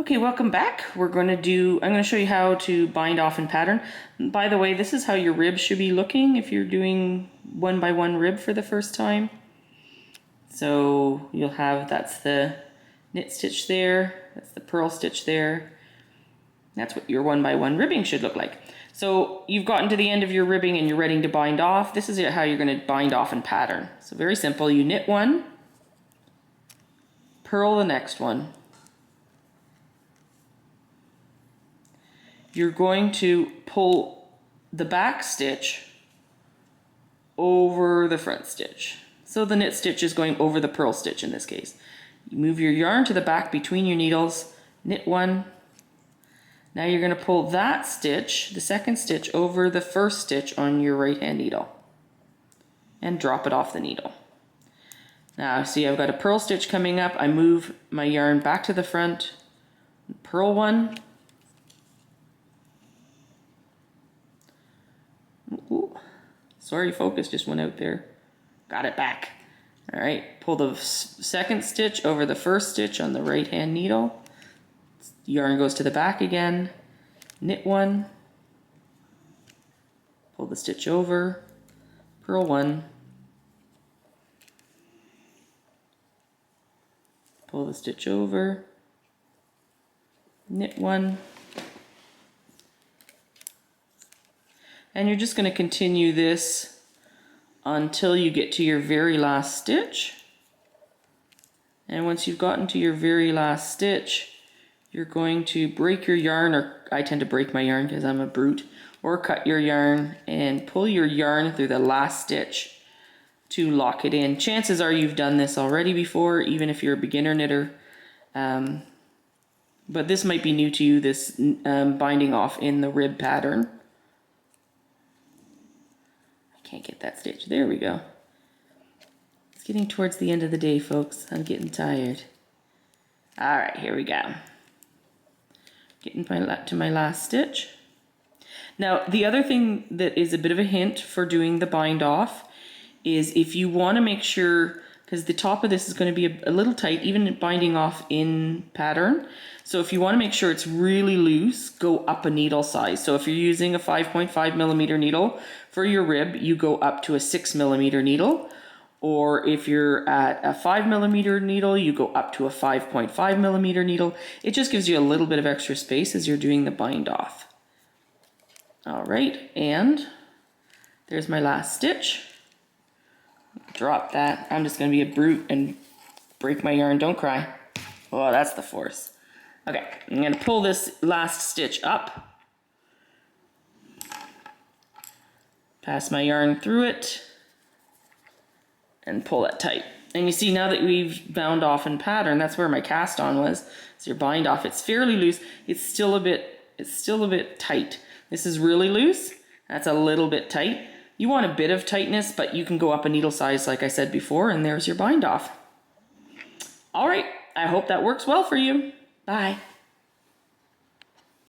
Okay, welcome back. I'm going to show you how to bind off and pattern. By the way, this is how your rib should be looking if you're doing 1x1 rib for the first time. So you'll have, that's the knit stitch there, that's the purl stitch there. That's what your 1x1 ribbing should look like. So you've gotten to the end of your ribbing and you're ready to bind off. This is how you're going to bind off and pattern. So very simple, you knit one, purl the next one. You're going to pull the back stitch over the front stitch. So the knit stitch is going over the purl stitch in this case. You move your yarn to the back between your needles, knit one. Now you're going to pull that stitch, the second stitch, over the first stitch on your right hand needle and drop it off the needle. Now see, I've got a purl stitch coming up. I move my yarn back to the front, purl one. Ooh, sorry, focus just went out there. Got it back. All right, pull the second stitch over the first stitch on the right hand needle. Yarn goes to the back again. Knit one. Pull the stitch over. Purl one. Pull the stitch over. Knit one. And you're just going to continue this until you get to your very last stitch. And once you've gotten to your very last stitch, you're going to break your yarn, or I tend to break my yarn because I'm a brute, or cut your yarn and pull your yarn through the last stitch to lock it in. Chances are you've done this already before, even if you're a beginner knitter. But this might be new to you, this binding off in the rib pattern. Can't get that stitch. There we go. It's getting towards the end of the day, folks. I'm getting tired. All right, here we go. Getting to my last stitch. Now, the other thing that is a bit of a hint for doing the bind off is if you want to make sure, because the top of this is going to be a little tight, even binding off in pattern. So if you want to make sure it's really loose, go up a needle size. So if you're using a 5.5 millimeter needle for your rib, you go up to a 6 millimeter needle. Or if you're at a 5 millimeter needle, you go up to a 5.5 millimeter needle. It just gives you a little bit of extra space as you're doing the bind off. All right, and there's my last stitch. Drop that. I'm just going to be a brute and break my yarn. Don't cry. Oh, that's the force. Okay, I'm going to pull this last stitch up. Pass my yarn through it and pull it tight. And you see, now that we've bound off in pattern, that's where my cast on was. So your bind off, it's fairly loose. It's still a bit tight. This is really loose. That's a little bit tight. You want a bit of tightness, but you can go up a needle size like I said before, and there's your bind off. All right, I hope that works well for you. Bye.